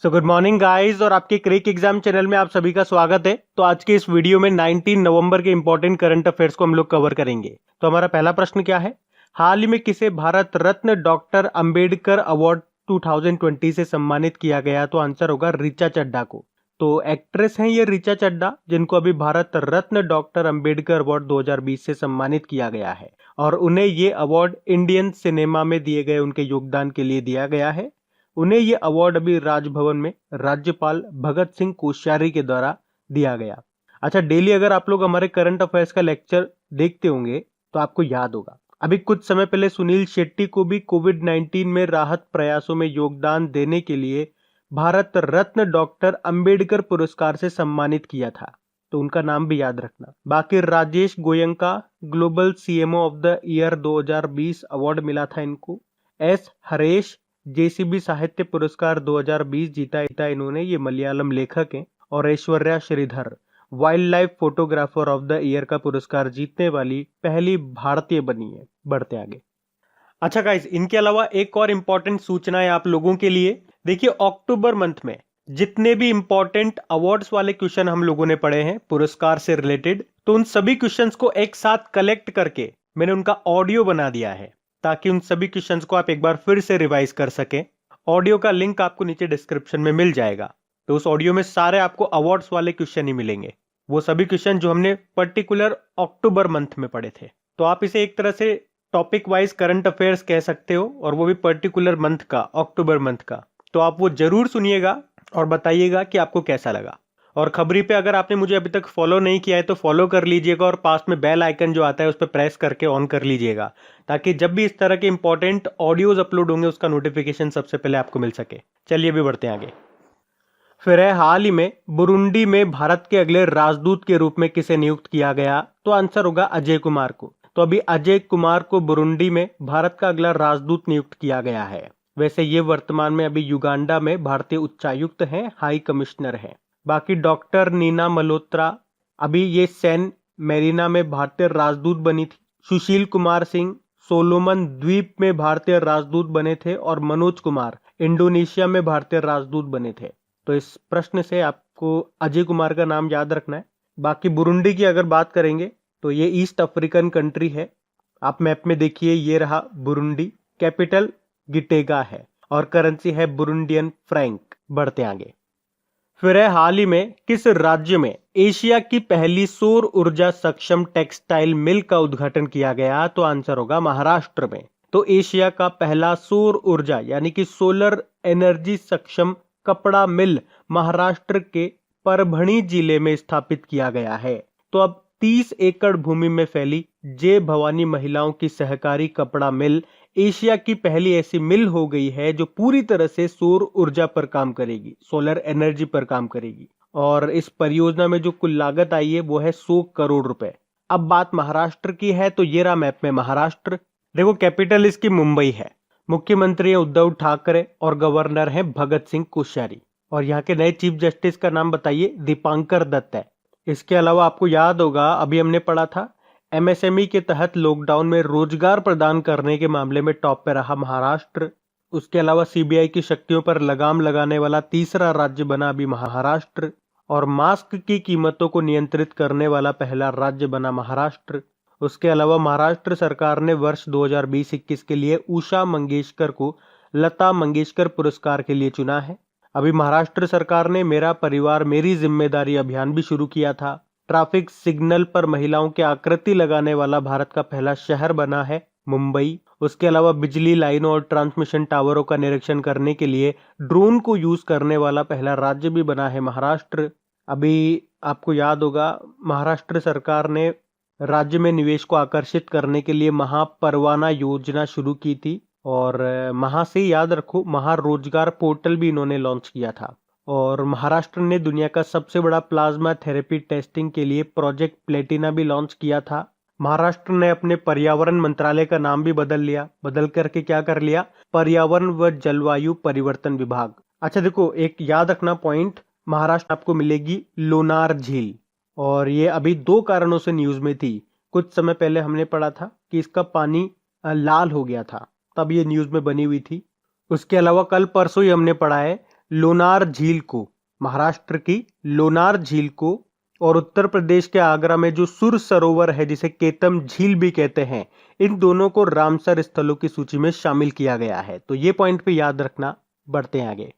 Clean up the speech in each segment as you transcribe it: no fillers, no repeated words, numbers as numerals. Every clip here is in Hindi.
सो गुड मॉर्निंग गाइस और आपके क्रिक एग्जाम चैनल में आप सभी का स्वागत है। तो आज के इस वीडियो में 19 नवंबर के इंपॉर्टेंट करंट अफेयर्स को हम लोग कवर करेंगे। तो हमारा पहला प्रश्न क्या है? हाल ही में किसे भारत रत्न डॉक्टर अंबेडकर अवार्ड 2020 से सम्मानित किया गया? तो आंसर होगा ऋचा चड्ढा को। तो एक्ट्रेस हैं ये ऋचा चड्ढा, जिनको अभी भारत रत्न डॉक्टर अंबेडकर अवार्ड 2020 से सम्मानित किया गया है और उन्हें ये अवार्ड इंडियन सिनेमा में दिए गए उनके योगदान के लिए दिया गया है। उन्हें ये अवार्ड अभी राजभवन में राज्यपाल भगत सिंह कोश्यारी के द्वारा दिया गया। अच्छा, डेली अगर आप लोग हमारे करंट अफेयर्स का लेक्चर देखते होंगे तो आपको याद होगा, अभी कुछ समय पहले सुनील शेट्टी को भी कोविड-19 में राहत प्रयासों में योगदान देने के लिए भारत रत्न डॉक्टर अंबेडकर पुरस्कार से सम्मानित किया था। तो उनका नाम भी याद रखना। बाकी Rajesh Goenka global CMO of the year 2020 award मिला था इनको। एस हरेश जेसीबी साहित्य पुरस्कार 2020 जीता इन्होंने, ये मलयालम लेखक हैं। और Aishwarya Sridhar wild life photographer of the year का पुरस्कार जीतने वाली पहली भारतीय बनी है। बढ़ते आगे। अच्छा गाइस, इनके अलावा एक और इंपॉर्टेंट सूचना है आप लोगों के लिए। देखिए, अक्टूबर मंथ में जितने भी इंपॉर्टेंट अवार्ड्स वाले क्वेश्चन हम लोगों ने पढ़े हैं पुरस्कार से रिलेटेड, तो उन सभी क्वेश्चंस को एक साथ कलेक्ट करके मैंने उनका ऑडियो बना दिया है ताकि उन सभी क्वेश्चंस को आप एक बार फिर से रिवाइज कर सकें। ऑडियो का लिंक आपको नीचे डिस्क्रिप्शन में मिल जाएगा। तो उस ऑडियो में सारे आपको अवार्ड्स वाले क्वेश्चन ही मिलेंगे, वो सभी क्वेश्चन जो हमने पर्टिकुलर अक्टूबर मंथ में पढ़े थे। तो आप इसे एक तरह से टॉपिक वाइज करंट अफेयर्स कह सकते हो, और वो भी पर्टिकुलर मंथ का, अक्टूबर मंथ का। तो आप वो जरूर सुनिएगा और बताइएगा कि आपको कैसा लगा। और खबरी पे अगर आपने मुझे अभी तक फॉलो नहीं किया है तो फॉलो कर लीजिएगा और पास में बेल आइकन जो आता है उस पर प्रेस करके ऑन कर लीजिएगा, ताकि जब भी इस तरह के इंपॉर्टेंट ऑडियोज अपलोड होंगे उसका नोटिफिकेशन सबसे पहले आपको मिल सके। चलिए अभी बढ़ते हैं आगे। फिर है, हाल ही में बुरुंडी में भारत के अगले राजदूत के रूप में किसे नियुक्त किया गया? तो आंसर होगा अजय कुमार को। तो अभी अजय कुमार को बुरुंडी में भारत का अगला राजदूत नियुक्त किया गया है। वैसे ये वर्तमान में अभी युगांडा में भारतीय उच्चायुक्त हैं, हाई कमिश्नर हैं। बाकी डॉक्टर नीना मल्होत्रा अभी ये सैन मेरिना में भारतीय राजदूत बनी थी। सुशील कुमार सिंह सोलोमन द्वीप में भारतीय राजदूत बने थे और मनोज कुमार इंडोनेशिया में भारतीय राजदूत बने थे। तो इस प्रश्न से आपको अजय कुमार का नाम याद रखना है। बाकी बुरुंडी की अगर बात करेंगे तो ये ईस्ट अफ्रीकन कंट्री है। आप मैप में देखिए, ये रहा बुरुंडी। कैपिटल गिटेगा है और करेंसी है बुरुंडियन फ्रैंक। बढ़ते आगे। फिर है, हाल ही में किस राज्य में एशिया की पहली सौर ऊर्जा सक्षम टेक्सटाइल मिल का उद्घाटन किया गया? तो आंसर होगा महाराष्ट्र में। तो एशिया का पहला सौर ऊर्जा यानी कि सोलर एनर्जी सक्षम कपड़ा मिल महाराष्ट्र के परभणी जिले में स्थापित किया गया है। तो अब 30 एकड़ भूमि में फैली जय भवानी महिलाओं की सहकारी कपड़ा मिल एशिया की पहली ऐसी मिल हो गई है जो पूरी तरह से सौर ऊर्जा पर काम करेगी, सोलर एनर्जी पर काम करेगी। और इस परियोजना में जो कुल लागत आई है वो है 100 करोड़ रुपए। अब बात महाराष्ट्र की है, तो ये रहा मैप में महाराष्ट्र। देखो, कैपिटल इसकी मुंबई है। मुख्यमंत्री है उद्धव ठाकरे और गवर्नर है भगत सिंह कोश्यारी। और यहाँ के नए चीफ जस्टिस का नाम बताइए? दीपांकर दत्त है। इसके अलावा आपको याद होगा, अभी हमने पढ़ा था एमएसएमई के तहत लॉकडाउन में रोजगार प्रदान करने के मामले में टॉप पे रहा महाराष्ट्र। उसके अलावा सीबीआई की शक्तियों पर लगाम लगाने वाला तीसरा राज्य बना अभी महाराष्ट्र। और मास्क की कीमतों को नियंत्रित करने वाला पहला राज्य बना महाराष्ट्र। उसके अलावा महाराष्ट्र सरकार ने वर्ष 2020-21 के लिए उषा मंगेशकर को लता मंगेशकर पुरस्कार के लिए चुना है। अभी महाराष्ट्र सरकार ने मेरा परिवार मेरी जिम्मेदारी अभियान भी शुरू किया था। ट्रैफिक सिग्नल पर महिलाओं की आकृति लगाने वाला भारत का पहला शहर बना है मुंबई। उसके अलावा बिजली लाइनों और ट्रांसमिशन टावरों का निरीक्षण करने के लिए ड्रोन को यूज करने वाला पहला राज्य भी बना है महाराष्ट्र। अभी आपको याद होगा, महाराष्ट्र सरकार ने राज्य में निवेश को आकर्षित करने के लिए महापरवाना योजना शुरू की थी। और महा से याद रखो, महारोजगार पोर्टल भी इन्होंने लॉन्च किया था। और महाराष्ट्र ने दुनिया का सबसे बड़ा प्लाज्मा थेरेपी टेस्टिंग के लिए प्रोजेक्ट प्लेटिना भी लॉन्च किया था। महाराष्ट्र ने अपने पर्यावरण मंत्रालय का नाम भी बदल करके क्या कर लिया? पर्यावरण व जलवायु परिवर्तन विभाग। अच्छा देखो, एक याद रखना पॉइंट, महाराष्ट्र आपको मिलेगी लोनार झील, और ये अभी 2 कारणों से न्यूज में थी। कुछ समय पहले हमने पढ़ा था कि इसका पानी लाल हो गया था, तब ये न्यूज में बनी हुई थी। उसके अलावा कल परसों ही हमने पढ़ा है लोनार झील को, महाराष्ट्र की लोनार झील को, और उत्तर प्रदेश के आगरा में जो सुर सरोवर है जिसे केतम झील भी कहते हैं, इन दोनों को रामसर स्थलों की सूची में शामिल किया गया है। तो ये पॉइंट पे याद रखना। बढ़ते हैं आगे।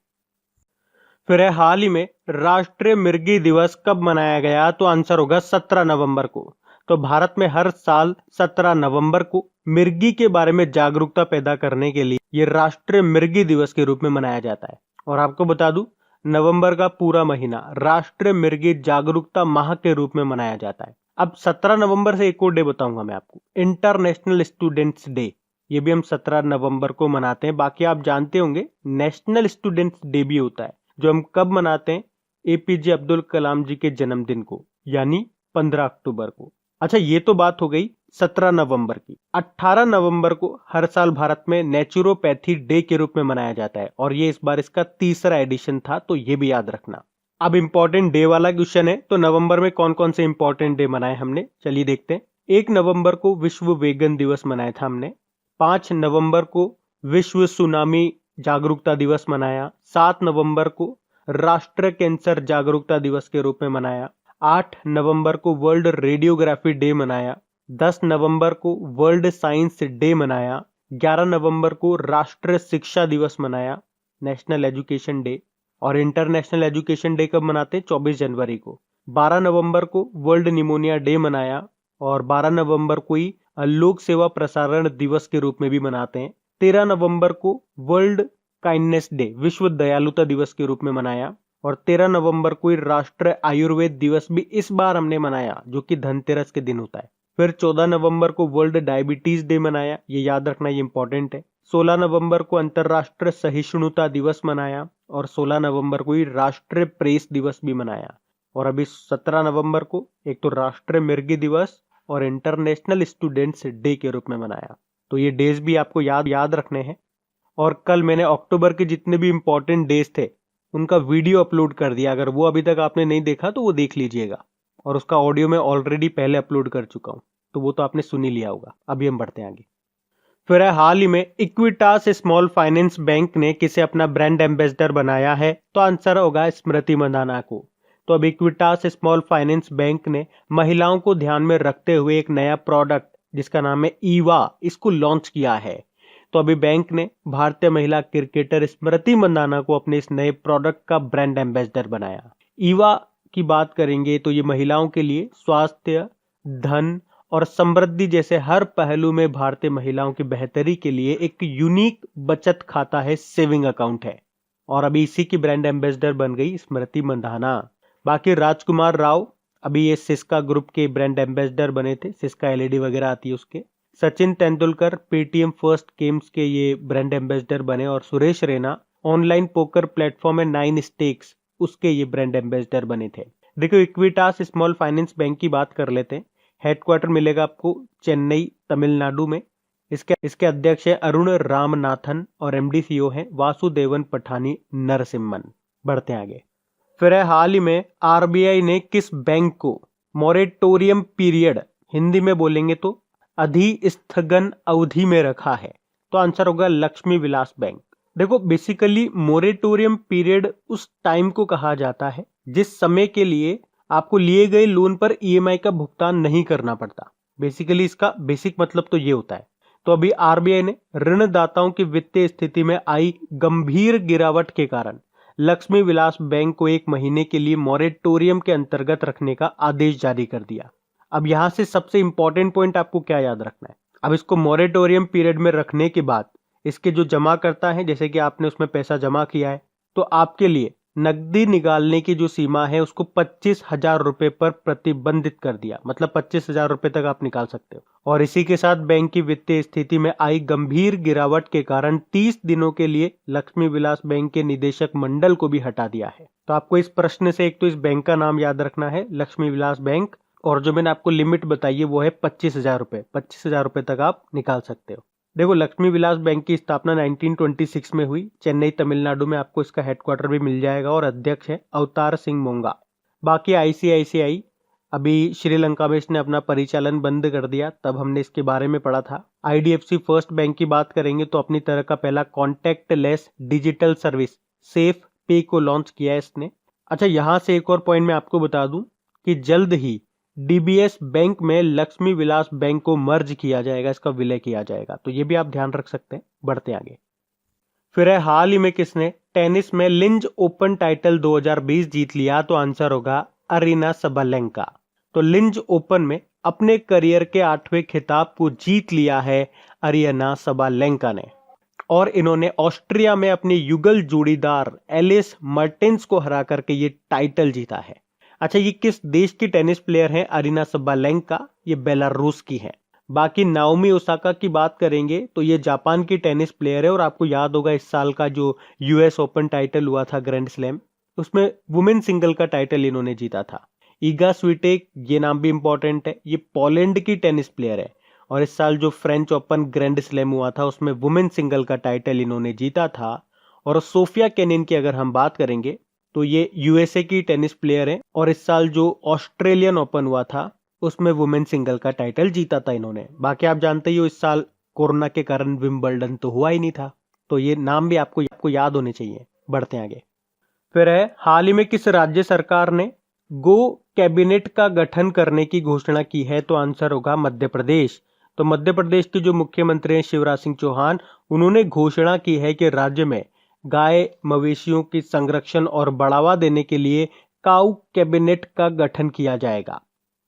फिर है हाल ही में राष्ट्रीय मिर्गी दिवस कब मनाया गया? तो आंसर होगा 17 नवंबर को। तो भारत में हर साल 17 नवंबर को मिर्गी के बारे में जागरूकता पैदा करने के लिए ये राष्ट्रीय मिर्गी दिवस के रूप में मनाया जाता है। और आपको बता दूं, नवंबर का पूरा महीना राष्ट्रीय मिर्गी जागरूकता माह के रूप में मनाया जाता है। अब 17 नवंबर से एक और डे बताऊंगा मैं आपको, इंटरनेशनल स्टूडेंट्स डे। ये भी हम 17 नवंबर को मनाते हैं। बाकी आप जानते होंगे नेशनल स्टूडेंट्स डे भी होता है, जो हम कब मनाते हैं? एपीजे अब्दुल कलाम जी के जन्मदिन को, यानी 15 अक्टूबर को। अच्छा, ये तो बात हो गई 17 नवंबर की। 18 नवंबर को हर साल भारत में नेचुरोपैथी डे के रूप में मनाया जाता है, और ये इस बार इसका तीसरा एडिशन था, तो ये भी याद रखना। अब इंपॉर्टेंट डे वाला क्वेश्चन है, तो नवंबर में कौन कौन से इंपॉर्टेंट डे मनाए हमने, चलिए देखते हैं। 1 नवंबर को विश्व वेगन दिवस मनाया था हमने। 5 नवंबर को विश्व सुनामी जागरूकता दिवस मनाया। 7 नवंबर को राष्ट्रीय कैंसर जागरूकता दिवस के रूप में मनाया। 8 नवंबर को वर्ल्ड रेडियोग्राफी डे मनाया। 10 नवंबर को वर्ल्ड साइंस डे मनाया। 11 नवंबर को राष्ट्रीय शिक्षा दिवस मनाया, नेशनल एजुकेशन डे। और इंटरनेशनल एजुकेशन डे कब मनाते हैं? 24 जनवरी को। 12 नवंबर को वर्ल्ड निमोनिया डे मनाया, और 12 नवंबर को ही लोक सेवा प्रसारण दिवस के रूप में भी मनाते हैं। 13 नवंबर को वर्ल्ड काइंडनेस डे, विश्व दयालुता दिवस के रूप में मनाया। और 13 नवंबर को ही राष्ट्रीय आयुर्वेद दिवस भी इस बार हमने मनाया, जो कि धनतेरस के दिन होता है। फिर 14 नवंबर को वर्ल्ड डायबिटीज डे मनाया, ये याद रखना, ये इंपॉर्टेंट है। 16 नवंबर को अंतरराष्ट्रीय सहिष्णुता दिवस मनाया, और 16 नवंबर को ही राष्ट्रीय प्रेस दिवस भी मनाया। और अभी 17 नवंबर को एक तो राष्ट्रीय मिर्गी दिवस और इंटरनेशनल स्टूडेंट्स डे के रूप में मनाया। तो ये डेज भी आपको याद रखने हैं। और कल मैंने अक्टूबर के जितने भी इंपॉर्टेंट डेज थे उनका वीडियो अपलोड कर दिया, अगर वो अभी तक आपने नहीं देखा तो वो देख लीजिएगा। और उसका ऑडियो मैं ऑलरेडी पहले अपलोड कर चुका हूं, तो वो तो आपने सुन ही लिया होगा। अभी हम बढ़ते हैं आगे। फिर है हाल ही में इक्विटास स्मॉल फाइनेंस बैंक ने किसे अपना ब्रांड एम्बेसडर बनाया है? तो आंसर होगा स्मृति मंदाना को। तो अब इक्विटास स्मॉल फाइनेंस बैंक ने महिलाओं को ध्यान में रखते हुए एक नया प्रोडक्ट जिसका नाम है ईवा, इसको लॉन्च किया है। तो अभी बैंक ने भारतीय महिला क्रिकेटर स्मृति मंदाना को अपने इस नए प्रोडक्ट का ब्रांड एम्बेसडर बनाया। ईवा की बात करेंगे तो ये महिलाओं के लिए स्वास्थ्य, धन और समृद्धि जैसे हर पहलू में भारतीय महिलाओं की बेहतरी के लिए एक यूनिक बचत खाता है, सेविंग अकाउंट है। और अभी इसी की ब्रांड एम्बेसडर बन गई स्मृति मंदाना। बाकी राजकुमार राव अभी ये सिस्का ग्रुप के ब्रांड एम्बेसडर बने थे, सिस्का एलईडी वगैरह आती है उसके। Sachin Tendulkar Paytm first games के ये ब्रांड एम्बेसडर बने, और Suresh Raina online poker platform है 9 स्टेक्स, उसके ये ब्रांड एम्बेसडर बने थे। देखो, इक्विटास स्मॉल फाइनेंस बैंक की बात कर लेते हैं। हेडक्वार्टर मिलेगा आपको चेन्नई, तमिलनाडु में। इसके अध्यक्ष है अरुण रामनाथन, और एमडी सीईओ है वासुदेवन पठानी नरसिम्हन। बढ़ते हैं आगे। फिर है हाल ही में आरबीआई ने किस बैंक को मोरेटोरियम पीरियड, हिंदी में बोलेंगे तो अधिस्थगन अवधि में रखा है? तो आंसर होगा लक्ष्मी विलास बैंक। देखो, बेसिकली मोरेटोरियम पीरियड उस टाइम को कहा जाता है जिस समय के लिए आपको लिए गए लोन पर ईएमआई का भुगतान नहीं करना पड़ता। बेसिकली इसका बेसिक मतलब तो ये होता है। तो अभी आरबीआई ने ऋणदाताओं की वित्तीय स्थिति में आई गंभीर गिरावट के कारण लक्ष्मी विलास बैंक को 1 महीने के लिए मोरेटोरियम के अंतर्गत रखने का आदेश जारी कर दिया। अब यहां से सबसे इंपॉर्टेंट पॉइंट आपको क्या याद रखना है? अब इसको मोरेटोरियम पीरियड में रखने के बाद इसके जो जमा करता है, जैसे कि आपने उसमें पैसा जमा किया है, तो आपके लिए नकदी निकालने की जो सीमा है उसको 25,000 रुपए पर प्रतिबंधित कर दिया। मतलब 25,000 रुपए तक आप निकाल सकते हो। और इसी के साथ बैंक की वित्तीय स्थिति में आई गंभीर गिरावट के कारण 30 दिनों के लिए लक्ष्मी विलास बैंक के निदेशक मंडल को भी हटा दिया है। तो आपको इस प्रश्न से एक तो इस बैंक का नाम याद रखना है, लक्ष्मी विलास बैंक, और जो मैंने आपको लिमिट बताई है वो है 25,000 रुपए। 25,000 रुपए तक आप निकाल सकते हो। देखो, लक्ष्मी विलास बैंक की स्थापना 1926 में हुई, चेन्नई तमिलनाडु में। आपको इसका हेडक्वार्टर भी मिल जाएगा, और अध्यक्ष है अवतार सिंह मोंगा। बाकी आईसीआईसीआई अभी श्रीलंका में इसने अपना परिचालन बंद कर दिया, तब हमने इसके बारे में पढ़ा था। आईडीएफसी फर्स्ट बैंक की बात करेंगे तो अपनी तरह का पहला कॉन्टैक्टलेस डिजिटल सर्विस सेफ पे को लॉन्च किया है इसने। अच्छा, यहाँ से एक और पॉइंट मैं आपको बता दूं कि जल्द ही डीबीएस बैंक में लक्ष्मी विलास बैंक को मर्ज किया जाएगा, इसका विलय किया जाएगा, तो ये भी आप ध्यान रख सकते हैं। बढ़ते आगे। फिर है हाल ही में किसने टेनिस में लिंज ओपन टाइटल 2020 जीत लिया? तो आंसर होगा अरीना सबालेंका। तो लिंज ओपन में अपने करियर के 8वें खिताब को जीत लिया है अरीना सबालेंका ने, और इन्होंने ऑस्ट्रिया में अपनी युगल जोड़ीदार एलिस मर्टेंस को हरा करके ये टाइटल जीता है। अच्छा, ये किस देश की टेनिस प्लेयर हैं अरीना सबालेंका? ये बेलारूस की है। बाकी नाओमी ओसाका की बात करेंगे तो ये जापान की टेनिस प्लेयर है, और आपको याद होगा इस साल का जो यूएस ओपन टाइटल हुआ था ग्रैंड स्लैम, उसमें वुमेन सिंगल का टाइटल इन्होंने जीता था। ईगा स्विटेक, ये नाम भी इंपॉर्टेंट है, ये पोलैंड की टेनिस प्लेयर है, और इस साल जो फ्रेंच ओपन ग्रैंड स्लैम हुआ था उसमें वुमेन सिंगल का टाइटल इन्होंने जीता था। और सोफिया केनिन की अगर हम बात करेंगे तो ये यूएसए की टेनिस प्लेयर है, और इस साल जो ऑस्ट्रेलियन ओपन हुआ था उसमें वुमेन सिंगल का टाइटल जीता था इन्होंने। बाकी आप जानते ही हो इस साल कोरोना के कारण विंबलडन तो हुआ ही नहीं था, तो ये नाम भी आपको याद होने चाहिए। बढ़ते आगे। फिर है हाल ही में किस राज्य सरकार ने गो कैबिनेट का गठन करने की घोषणा की है? तो आंसर होगा मध्य प्रदेश। तो मध्य प्रदेश के जो मुख्यमंत्री हैं शिवराज सिंह चौहान, उन्होंने घोषणा की है कि राज्य में गाय मवेशियों की संरक्षण और बढ़ावा देने के लिए काऊ कैबिनेट का गठन किया जाएगा।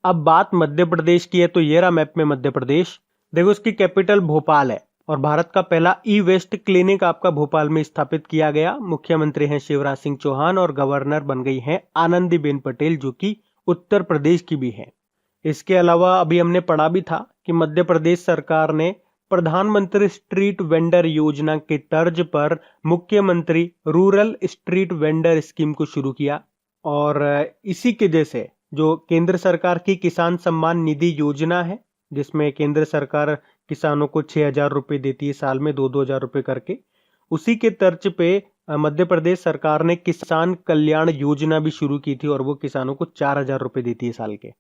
अब बात मध्य प्रदेश की है, तो ये रहा मैप में मध्य प्रदेश। देखो, इसकी कैपिटल भोपाल है, और भारत का पहला ई वेस्ट क्लिनिक आपका भोपाल में स्थापित किया गया। मुख्यमंत्री हैं शिवराज सिंह चौहान, और गवर्नर बन गई हैं आनंदीबेन पटेल, जो कि उत्तर प्रदेश की भी है। इसके अलावा अभी हमने पढ़ा भी था कि मध्य प्रदेश सरकार ने प्रधानमंत्री स्ट्रीट वेंडर योजना के तर्ज पर मुख्यमंत्री रूरल स्ट्रीट वेंडर स्कीम को शुरू किया, और इसी के जैसे जो केंद्र सरकार की किसान सम्मान निधि योजना है, जिसमें केंद्र सरकार किसानों को 6,000 रुपए देती है साल में, 2-2 हजार रुपए करके, उसी के तर्ज पे मध्य प्रदेश सरकार ने किसान कल्याण योजना भी शुरू की थी, और वो किसानों को 4,000 रुपए देती है साल के।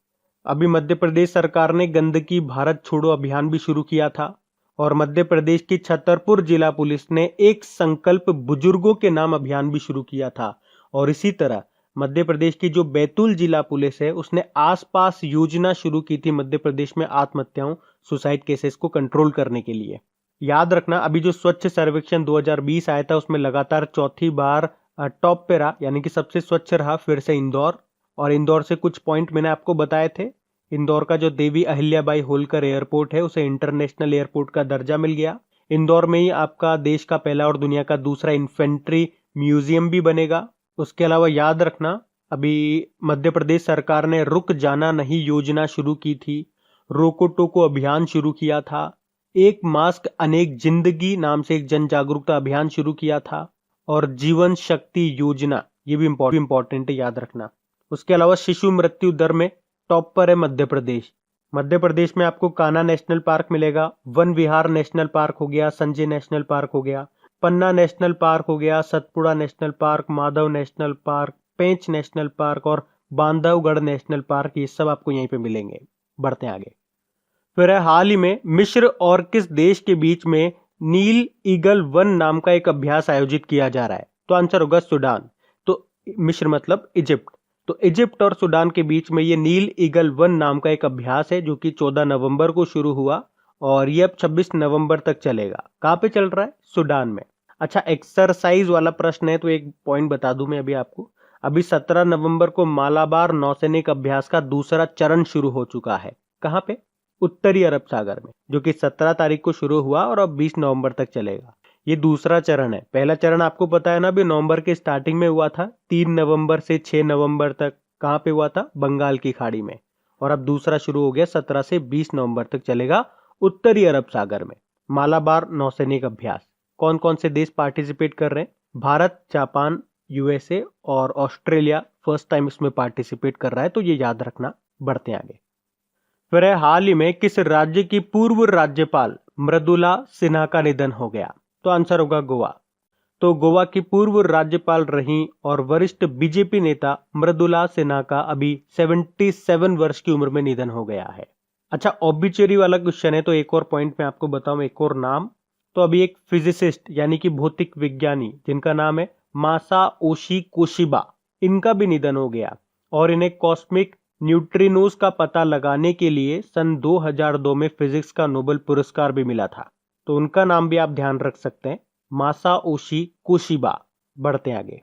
अभी मध्य प्रदेश सरकार ने गंदगी भारत छोड़ो अभियान भी शुरू किया था, और मध्य प्रदेश की छतरपुर जिला पुलिस ने एक संकल्प बुजुर्गों के नाम अभियान भी शुरू किया था। और इसी तरह मध्य प्रदेश की जो बैतूल जिला पुलिस है उसने आसपास योजना शुरू की थी मध्य प्रदेश में आत्महत्याओं, सुसाइड केसेस को कंट्रोल करने के लिए। याद रखना, अभी जो स्वच्छ सर्वेक्षण 2020 आया था उसमें लगातार चौथी बार टॉप पे रहा, यानी कि सबसे स्वच्छ रहा फिर से इंदौर। और इंदौर से कुछ पॉइंट मैंने आपको बताए थे। इंदौर का जो देवी अहिल्याबाई होलकर एयरपोर्ट है उसे इंटरनेशनल एयरपोर्ट का दर्जा मिल गया। इंदौर में ही आपका देश का पहला और दुनिया का दूसरा इन्फेंट्री म्यूजियम भी बनेगा। उसके अलावा याद रखना, अभी मध्य प्रदेश सरकार ने रुक जाना नहीं योजना शुरू की थी, रोको टोको अभियान शुरू किया था, एक मास्क अनेक जिंदगी नाम से एक जन जागरूकता अभियान शुरू किया था, और जीवन शक्ति योजना, ये भी इंपॉर्टेंट है, याद रखना। उसके अलावा शिशु मृत्यु दर में टॉप पर है मध्य प्रदेश। मध्य प्रदेश में आपको कान्हा नेशनल पार्क मिलेगा, वन विहार नेशनल पार्क हो गया, संजय नेशनल पार्क हो गया, पन्ना नेशनल पार्क हो गया, Satpura national park, Madhav national park, Pench national park और बांधवगढ़ नेशनल पार्क, ये सब आपको यहीं पे मिलेंगे। बढ़ते हैं आगे। फिर है हाल ही में मिस्र और किस देश के बीच में नील ईगल वन नाम का एक अभ्यास आयोजित किया जा रहा है? तो आंसर होगा सूडान। तो मिस्र मतलब इजिप्ट। तो इजिप्ट और सूडान के बीच में ये नील ईगल वन नाम का एक अभ्यास है, जो कि 14 नवंबर को शुरू हुआ, और ये अब 26 नवंबर तक चलेगा। कहाँ पे चल रहा है? सूडान में। अच्छा, एक्सरसाइज वाला प्रश्न है तो एक पॉइंट बता दूं मैं अभी आपको। अभी 17 नवंबर को मालाबार नौसैनिक अभ्यास का दूसरा चरण शुरू हो चुका है। कहाँ पे? उत्तरी अरब सागर में, जो कि 17 तारीख को शुरू हुआ और अब 20 नवंबर तक चलेगा। ये दूसरा चरण है। पहला चरण आपको पता है ना, अभी नवंबर के स्टार्टिंग में हुआ था, 3 नवंबर से 6 नवंबर तक। कहाँ पे हुआ था? बंगाल की खाड़ी में। और अब दूसरा शुरू हो गया, 17 से 20 नवंबर तक चलेगा उत्तरी अरब सागर में। मालाबार नौसैनिक अभ्यास। कौन कौन से देश पार्टिसिपेट कर रहे हैं? भारत, जापान, यूएसए और ऑस्ट्रेलिया फर्स्ट टाइम इसमें पार्टिसिपेट कर रहा है, तो ये याद रखना। बढ़ते आगे। फिर है हाल ही में किस राज्य की पूर्व राज्यपाल मृदुला सिन्हा का निधन हो गया? तो आंसर होगा गोवा। तो गोवा की पूर्व राज्यपाल रही और वरिष्ठ बीजेपी नेता मृदुला सिन्हा का अभी 77 वर्ष की उम्र में निधन हो गया है। अच्छा, ऑब्ituary वाला क्वेश्चन है तो एक और पॉइंट मैं आपको बताऊं, एक और नाम। तो अभी एक फिजिसिस्ट यानी कि भौतिक विज्ञानी जिनका नाम है मासाओशी कोशिबा, इनका भी निधन हो गया और इन्हें कॉस्मिक न्यूट्रिनोज का पता लगाने के लिए सन 2002 में फिजिक्स का नोबेल पुरस्कार भी मिला था। तो उनका नाम भी आप ध्यान रख सकते हैं, मासाओशी कोशिबा। बढ़ते आगे।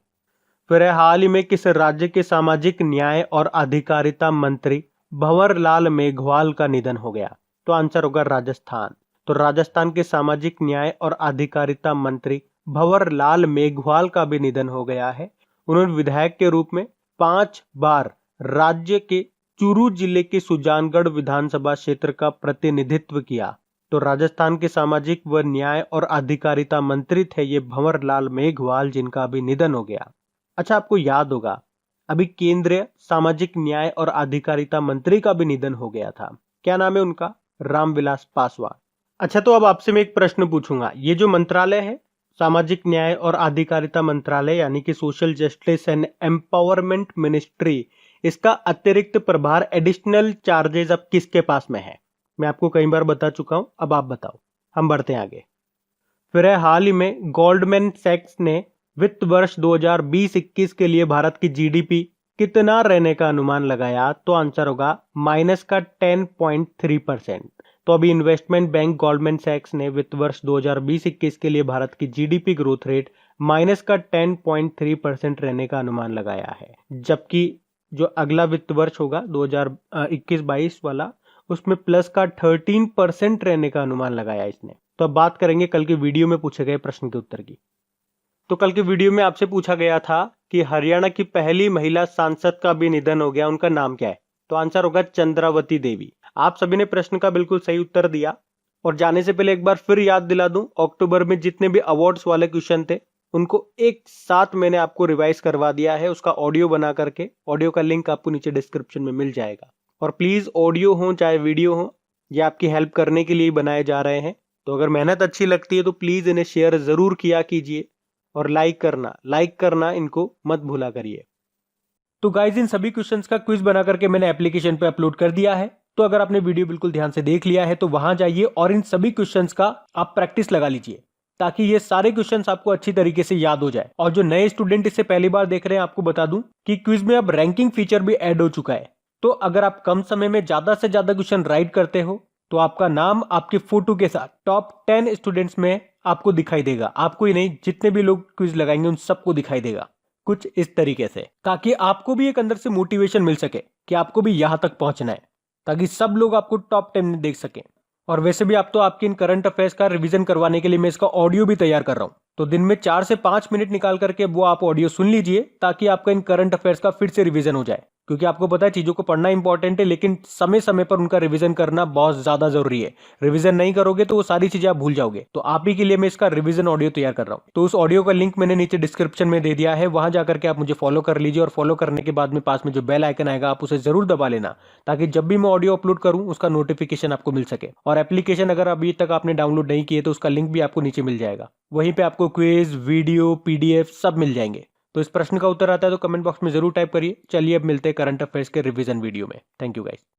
फिर है, हाल ही में किस राज्य के सामाजिक न्याय और अधिकारिता मंत्री भंवरलाल मेघवाल का निधन हो गया? तो आंसर होगा राजस्थान। तो राजस्थान के सामाजिक न्याय और अधिकारिता मंत्री भंवरलाल मेघवाल का भी निधन हो गया है। उन्होंने विधायक के रूप में 5 बार राज्य के चूरू जिले के सुजानगढ़ विधानसभा क्षेत्र का प्रतिनिधित्व किया। तो राजस्थान के सामाजिक व न्याय और अधिकारिता मंत्री थे ये भंवरलाल मेघवाल, जिनका अभी निधन हो गया। अच्छा, आपको याद होगा अभी केंद्रीय सामाजिक न्याय और अधिकारिता मंत्री का भी निधन हो गया था। क्या नाम है उनका? रामविलास पासवान। अच्छा, तो अब आपसे मैं एक प्रश्न पूछूंगा। ये जो मंत्रालय है, सामाजिक न्याय और अधिकारिता मंत्रालय यानी कि social justice and empowerment ministry, इसका अतिरिक्त प्रभार एडिशनल चार्जेस अब किसके पास में है? मैं आपको कई बार बता चुका हूं, अब आप बताओ। हम बढ़ते हैं आगे। फिर है, हाल ही में गोल्डमैन सैक्स ने वित्त वर्ष 2020-21 के लिए भारत की जीडीपी कितना रहने का अनुमान लगाया? तो आंसर होगा माइनस का 10.3%। तो अभी इन्वेस्टमेंट बैंक गोल्डमैन सैक्स ने वित्त वर्ष 2020-21 के लिए भारत की जीडीपी ग्रोथ रेट माइनस का 10.3% रहने का अनुमान लगाया है, जबकि जो अगला वित्त वर्ष होगा 2021-22 वाला, उसमें प्लस का 13% रहने का अनुमान लगाया इसने। तो अब बात करेंगे कल के वीडियो में पूछे गए प्रश्न के उत्तर की। तो कल के वीडियो में आपसे पूछा गया था कि हरियाणा की पहली महिला सांसद का भी निधन हो गया, उनका नाम क्या है? तो आंसर होगा चंद्रावती देवी। आप सभी ने प्रश्न का बिल्कुल सही उत्तर दिया। और जाने से पहले एक बार फिर याद दिला दूं, अक्टूबर में जितने भी अवार्ड्स वाले क्वेश्चन थे उनको एक साथ मैंने आपको रिवाइज करवा दिया है, उसका ऑडियो बना करके। ऑडियो का लिंक आपको नीचे डिस्क्रिप्शन में मिल जाएगा। और प्लीज ऑडियो हो चाहे वीडियो हो, ये आपकी हेल्प करने के लिए बनाए जा रहे हैं। तो अगर मेहनत अच्छी लगती है तो प्लीज इन्हें शेयर जरूर किया कीजिए और लाइक करना इनको मत भूला करिए। तो गाइज, इन सभी क्वेश्चंस का क्विज बना करके मैंने एप्लीकेशन पे अपलोड कर दिया है। तो अगर आपने वीडियो बिल्कुल ध्यान से देख लिया है तो वहां जाइए और इन सभी क्वेश्चंस का आप प्रैक्टिस लगा लीजिए, ताकि ये सारे क्वेश्चंस आपको अच्छी तरीके से याद हो जाए। और जो नए स्टूडेंट इसे पहली बार देख रहे हैं, आपको बता दूं कि क्विज में अब रैंकिंग फीचर भी ऐड हो चुका है। तो अगर आप कम समय में ज्यादा से ज्यादा क्वेश्चन राइट करते हो तो आपका नाम आपके फोटो के साथ टॉप 10 स्टूडेंट्स में आपको दिखाई देगा। आपको ही नहीं, जितने भी लोग क्विज लगाएंगे उन सबको दिखाई देगा कुछ इस तरीके से, ताकि आपको भी एक अंदर से मोटिवेशन मिल सके कि आपको भी यहां तक पहुंचना है, ताकि सब लोग आपको टॉप 10 में देख सकें। और वैसे भी आप तो आपके इन करंट अफेयर्स का रिवीजन करवाने के लिए मैं इसका ऑडियो भी तैयार कर रहा हूं। तो दिन में 4 से 5 मिनट निकाल करके वो आप ऑडियो सुन लीजिए, ताकि आपका इन करंट अफेयर्स का फिर से रिवीजन हो जाए। क्योंकि आपको पता है चीजों को पढ़ना इंपॉर्टेंट है, लेकिन समय समय पर उनका रिवीजन करना बहुत ज्यादा जरूरी है। रिवीजन नहीं करोगे तो वो सारी चीजें आप भूल जाओगे। तो आप ही के लिए मैं इसका रिवीजन ऑडियो तैयार कर रहा हूं। तो उस ऑडियो का लिंक मैंने नीचे डिस्क्रिप्शन में दे दिया है, वहां जाकर के आप मुझे फॉलो कर लीजिए। और फॉलो करने के बाद में पास में जो बेल आइकन आएगा आप उसे जरूर दबा लेना, ताकि जब भी मैं ऑडियो अपलोड करूं उसका नोटिफिकेशन आपको मिल सके। और एप्लीकेशन अगर अभी तक आपने डाउनलोड नहीं किए तो उसका लिंक भी आपको नीचे मिल जाएगा। वहीं पे आपको क्विज, वीडियो, पीडीएफ सब मिल जाएंगे। तो इस प्रश्न का उत्तर आता है तो कमेंट बॉक्स में जरूर टाइप करिए। चलिए अब मिलते हैं करंट अफेयर्स के रिवीजन वीडियो में। Thank you guys.